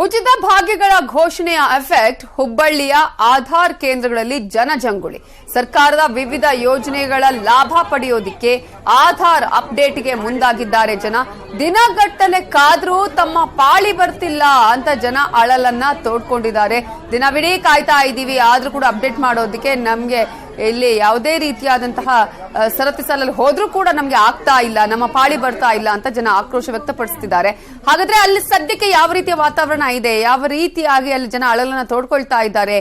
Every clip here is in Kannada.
ಉಚಿತ ಭಾಗ್ಯಗಳ ಘೋಷಣೆಯ ಎಫೆಕ್ಟ್ ಹುಬ್ಬಳ್ಳಿಯ ಆಧಾರ್ ಕೇಂದ್ರಗಳಲ್ಲಿ ಜನಜಂಗುಳಿ. ಸರ್ಕಾರದ ವಿವಿಧ ಯೋಜನೆಗಳ ಲಾಭ ಪಡೆಯೋದಿಕ್ಕೆ ಆಧಾರ್ ಅಪ್ಡೇಟ್ಗೆ ಮುಂದಾಗಿದ್ದಾರೆ ಜನ. ದಿನಗಟ್ಟಲೆ ಕಾದ್ರೂ ತಮ್ಮ ಪಾಳಿ ಬರ್ತಿಲ್ಲ ಅಂತ ಜನ ಅಳಲನ್ನ ತೋಡ್ಕೊಂಡಿದ್ದಾರೆ. ದಿನವಿಡೀ ಕಾಯ್ತಾ ಇದ್ದೀವಿ, ಆದ್ರೂ ಕೂಡ ಅಪ್ಡೇಟ್ ಮಾಡೋದಕ್ಕೆ ನಮ್ಗೆ ಇಲ್ಲಿ ಯಾವುದೇ ರೀತಿಯಾದಂತಹ ಸರತಿ ಸಾಲಲ್ಲಿ ಹೋದ್ರೂ ಕೂಡ ನಮ್ಗೆ ಆಗ್ತಾ ಇಲ್ಲ, ನಮ್ಮ ಪಾಳಿ ಬರ್ತಾ ಇಲ್ಲ ಅಂತ ಜನ ಆಕ್ರೋಶ ವ್ಯಕ್ತಪಡಿಸುತ್ತಿದ್ದಾರೆ. ಹಾಗಾದ್ರೆ ಅಲ್ಲಿ ಸದ್ಯಕ್ಕೆ ಯಾವ ರೀತಿಯ ವಾತಾವರಣ ಇದೆ, ಯಾವ ರೀತಿಯಾಗಿ ಅಲ್ಲಿ ಜನ ಅಳಲನ್ನ ತೋಡ್ಕೊಳ್ತಾ ಇದ್ದಾರೆ,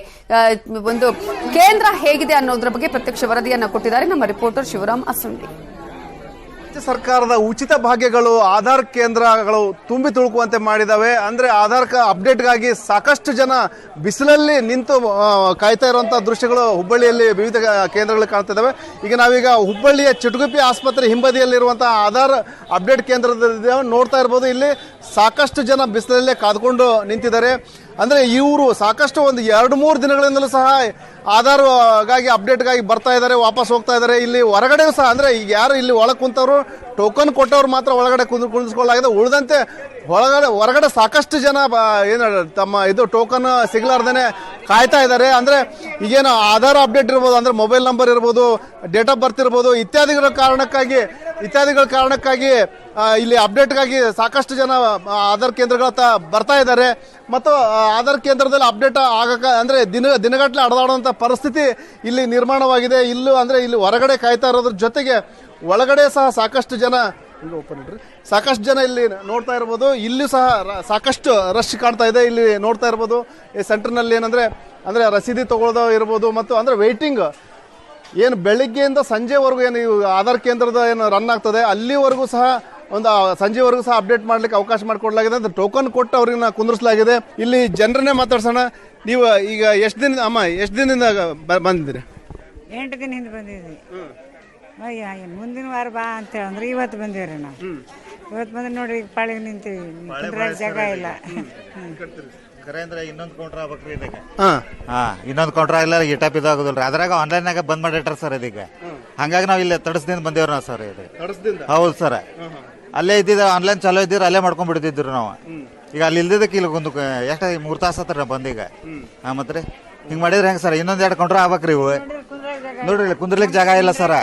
ಒಂದು ಕೇಂದ್ರ ಹೇಗಿದೆ ಅನ್ನೋದ್ರ ಬಗ್ಗೆ ಪ್ರತ್ಯಕ್ಷ ವರದಿಯನ್ನ ಕೊಟ್ಟಿದ್ದಾರೆ ನಮ್ಮ ರಿಪೋರ್ಟರ್ ಶಿವರಾಮ್ ಅಸುಂಡಿ. ಸರ್ಕಾರದ ಉಚಿತ ಭಾಗ್ಯಗಳು ಆಧಾರ್ ಕೇಂದ್ರಗಳು ತುಂಬಿ ತುಳುಕುವಂತೆ ಮಾಡಿದಾವೆ. ಅಂದ್ರೆ ಆಧಾರ್ ಅಪ್ಡೇಟ್ಗಾಗಿ ಸಾಕಷ್ಟು ಜನ ಬಿಸಿಲಲ್ಲಿ ನಿಂತು ಕಾಯ್ತಾ ಇರುವಂತಹ ದೃಶ್ಯಗಳು ಹುಬ್ಬಳ್ಳಿಯಲ್ಲಿ ವಿವಿಧ ಕೇಂದ್ರಗಳು ಕಾಣ್ತಾ ಇದಾವೆ. ಈಗ ನಾವೀಗ ಹುಬ್ಬಳ್ಳಿಯ ಚಿಟುಗುಪ್ಪಿ ಆಸ್ಪತ್ರೆ ಹಿಂಬದಿಯಲ್ಲಿರುವಂತಹ ಆಧಾರ್ ಅಪ್ಡೇಟ್ ಕೇಂದ್ರದ ನೋಡ್ತಾ ಇರ್ಬೋದು. ಇಲ್ಲಿ ಸಾಕಷ್ಟು ಜನ ಬಿಸಿಲಲ್ಲೇ ಕಾದ್ಕೊಂಡು ನಿಂತಿದ್ದಾರೆ. ಅಂದ್ರೆ ಇವರು ಸಾಕಷ್ಟು ಒಂದು 2-3 ದಿನಗಳಿಂದಲೂ ಸಹ ಆಧಾರ್ಗಾಗಿ ಅಪ್ಡೇಟ್ಗಾಗಿ ಬರ್ತಾ ಇದ್ದಾರೆ, ವಾಪಸ್ ಹೋಗ್ತಾ ಇದ್ದಾರೆ. ಇಲ್ಲಿ ಹೊರಗಡೆ ಸಹ ಅಂದ್ರೆ ಈಗ ಯಾರು ಇಲ್ಲಿ ಒಳಗೆ ಕುಂತವ್ರು ಟೋಕನ್ ಕೊಟ್ಟವ್ರು ಮಾತ್ರ ಒಳಗಡೆ ಕುಂದಿಸ್ಕೊಳ್ಳಾಗಿದೆ. ಉಳಿದಂತೆ ಹೊರಗಡೆ ಸಾಕಷ್ಟು ಜನ ಏನು ತಮ್ಮ ಇದು ಟೋಕನ್ ಸಿಗ್ಲಾರ್ದೇನೆ ಕಾಯ್ತಾ ಇದ್ದಾರೆ. ಅಂದ್ರೆ ಈಗೇನು ಆಧಾರ್ ಅಪ್ಡೇಟ್ ಇರ್ಬೋದು, ಅಂದ್ರೆ ಮೊಬೈಲ್ ನಂಬರ್ ಇರ್ಬೋದು, ಡೇಟ್ ಆಫ್ ಬರ್ತ್ ಇರ್ಬೋದು, ಇತ್ಯಾದಿಗಳ ಕಾರಣಕ್ಕಾಗಿ ಇಲ್ಲಿ ಅಪ್ಡೇಟ್ಗಾಗಿ ಸಾಕಷ್ಟು ಜನ ಆಧಾರ್ ಕೇಂದ್ರಗಳ ಬರ್ತಾ ಇದ್ದಾರೆ. ಮತ್ತು ಆಧಾರ್ ಕೇಂದ್ರದಲ್ಲಿ ಅಪ್ಡೇಟ್ ಆಗಕ ಅಂದ್ರೆ ದಿನಗಟ್ಟಲೆ ಅಡದಾಡುವಂತ ಪರಿಸ್ಥಿತಿ ಇಲ್ಲಿ ನಿರ್ಮಾಣವಾಗಿದೆ. ಇಲ್ಲಿ ಹೊರಗಡೆ ಕಾಯ್ತಾ ಇರೋದ್ರ ಜೊತೆಗೆ ಒಳಗಡೆ ಸಹ ಸಾಕಷ್ಟು ಜನ ಇಲ್ಲಿ ನೋಡ್ತಾ ಇರ್ಬೋದು. ಇಲ್ಲಿ ಸಹ ಸಾಕಷ್ಟು ರಶ್ ಕಾಣ್ತಾ ಇದೆ. ಇಲ್ಲಿ ನೋಡ್ತಾ ಇರ್ಬೋದು ಈ ಸೆಂಟರ್ನಲ್ಲಿ ಏನಂದ್ರೆ ರಸೀದಿ ತಗೊಳ್ಳೋದು ಇರ್ಬೋದು, ಮತ್ತು ಅಂದ್ರೆ ವೇಟಿಂಗ್ ಏನು ಬೆಳಿಗ್ಗೆಯಿಂದ ಸಂಜೆವರೆಗೂ ಏನು ಆಧಾರ್ ಕೇಂದ್ರದ ಏನು ರನ್ ಆಗ್ತದೆ ಅಲ್ಲಿವರೆಗೂ ಸಹ ಸಂಜೆವರೆಗೂ ಸಹ ಅಪ್ಡೇಟ್ ಮಾಡ್ಲಿಕ್ಕೆ ಅವಕಾಶ ಮಾಡಿಕೊಡ್ಲಾಗಿದೆ. ಅಂತ ಟೋಕನ್ ಕೊಟ್ಟು ಅವ್ರಿಗೆ ಕುಂದಿರಿಸಲಾಗಿದೆ. ಇಲ್ಲಿ ಜನರನ್ನೇ ಮಾತಾಡ್ಸೋಣ. ನೀವು ಈಗ ಎಷ್ಟು ದಿನದಿಂದ ಬಂದಿದ್ದೀರಿ? 8 ದಿನ ಹಿಂದೆ ಬಂದಿದ್ವಿ. ಮುಂದಿನ ವಾರ ಬಾ ಅಂತ ಹೇಳಿದ್ರೆ ಇವತ್ತು ಬಂದಿವ್ರಿ ನಾವು. ಇವತ್ತು ಬಂದ್ರೆ ನೋಡ್ರಿ ಈಗ ಪಾಳಿಗೆ ನಿಂತೀವಿ, ಜಾಗ ಇಲ್ಲ. ಇನ್ನೊಂದು ಕೌಂಟ್ರ್ ಆಗ್ಬೇಕ್ರಿ ಇದಕ್ಕೆ. ಇನ್ನೊಂದು ಕೌಂಟ್ರ್ ಆಗಿಲ್ಲ, ಇಟಾಪ್ ಇದಾಗೋದಿಲ್ರಿ. ಅದ್ರಾಗ ಆನ್ಲೈನ್ನಾಗ ಬಂದ್ ಮಾಡಿಟ್ರ ಸರ್ ಇದೀಗ. ಹಂಗಾಗಿ ನಾವು ಇಲ್ಲಿ ತಡಸ್ದಿಂದ ಬಂದೇವ್ರಿ ನಾವು ಸರ್. ಇದು ಹೌದು ಸರ್. ಅಲ್ಲೇ ಇದ್ದಿದ್ದ ಆನ್ಲೈನ್ ಚಾಲೋ ಇದ್ದೀರಿ, ಅಲ್ಲೇ ಮಾಡ್ಕೊಂಡ್ ಬಿಡ್ತಿದ್ರು ನಾವು. ಈಗ ಅಲ್ಲಿ ಇಲ್ದಿದ್ದಕ್ಕೆ ಇಲ್ಲಿ ಒಂದು ಎಷ್ಟು 3 ತಾಸು ಹತ್ರ ಬಂದೀಗ. ಮತ್ತೆ ಹಿಂಗ್ ಮಾಡಿದ್ರೆ ಹೆಂಗ್ ಸರ್? ಇನ್ನೊಂದ್ 2 ಕೌಂಟ್ರ್ ಆಗ್ಬೇಕ್ರಿ ಇವು. ನೋಡ್ರಿ ಕುಂದ್ರಲಿಕ್ಕೆ ಜಾಗ ಇಲ್ಲ ಸರ್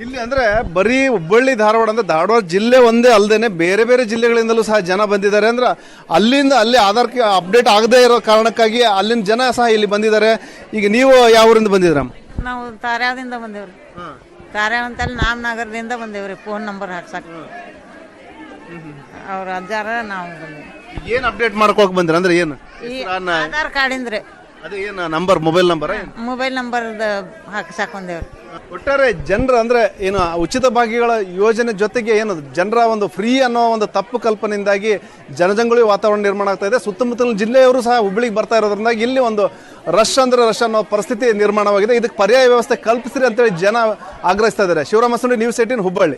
ಇಲ್ಲಿ. ಅಂದ್ರೆ ಬರೀ ಹುಬ್ಬಳ್ಳಿ ಧಾರವಾಡ ಅಂದ್ರೆ ಧಾರವಾಡ ಜಿಲ್ಲೆ ಒಂದೇ ಅಲ್ಲದೇನೆ ಬೇರೆ ಬೇರೆ ಜಿಲ್ಲೆಗಳಿಂದಲೂ ಸಹ ಜನ ಬಂದಿದ್ದಾರೆ. ಅಂದ್ರೆ ಅಲ್ಲಿ ಆಧಾರ್ ಅಪ್ಡೇಟ್ ಆಗದೆ ಇರೋ ಕಾರಣಕ್ಕಾಗಿ ಅಲ್ಲಿನ ಜನ ಸಹ ಇಲ್ಲಿ ಬಂದಿದ್ದಾರೆ. ಈಗ ನೀವು ಯಾವ ಊರಿಂದ ಬಂದಿದ್ರ? ನಾವು ತಾರ್ಯಾವದಿಂದ ಬಂದೇವ್ರಿ. ತಾರ್ಯಾವ ಅಂತಲ್ಲಿ ನಾಮನಗರದಿಂದ ಬಂದೇವ್ರಿ. ಫೋನ್ ನಂಬರ್ ಹಾಕ್ಸಕ್ ಅವ್ರ ಅಜ್ಜಾರ ನಾವು ಬಂದೇವ್ರಿ. ಏನ್ ಅಪ್ಡೇಟ್ ಮಾಡ್ಕೋಕ್ ಬಂದ್ರ? ಅಂದ್ರೆ ಏನು ಆಧಾರ್ ಕಾರ್ಡಿಂದ್ರಿ. ಅದೇ ಏನು ನಂಬರ್, ಮೊಬೈಲ್ ನಂಬರ್ ಹಾಕ್ಸಕ್ ಬಂದೇವ್ರಿ. ಒಟ್ಟಾರೆ ಜನರ ಅಂದ್ರೆ ಏನು ಉಚಿತ ಭಾಗ್ಯಗಳ ಯೋಜನೆ ಜೊತೆಗೆ ಏನು ಜನರ ಒಂದು ಫ್ರೀ ಅನ್ನೋ ಒಂದು ತಪ್ಪು ಕಲ್ಪನೆಯಿಂದಾಗಿ ಜನಜಂಗುಳಿ ವಾತಾವರಣ ನಿರ್ಮಾಣ ಆಗ್ತಾ ಇದೆ. ಸುತ್ತಮುತ್ತಲಿನ ಜಿಲ್ಲೆಯವರು ಸಹ ಹುಬ್ಬಳ್ಳಿಗೆ ಬರ್ತಾ ಇರೋದ್ರಿಂದಾಗಿ ಇಲ್ಲಿ ಒಂದು ರಶ್ ಅನ್ನೋ ಪರಿಸ್ಥಿತಿ ನಿರ್ಮಾಣವಾಗಿದೆ. ಇದಕ್ಕೆ ಪರ್ಯಾಯ ವ್ಯವಸ್ಥೆ ಕಲ್ಪಿಸ್ರಿ ಅಂತೇಳಿ ಜನ ಆಗ್ರಹಿಸ್ತಾ ಇದ್ದಾರೆ. ಶಿವರಾಮ್ ಅಸುಂಡಿ, ನ್ಯೂಸ್ 18 ಹುಬ್ಬಳ್ಳಿ.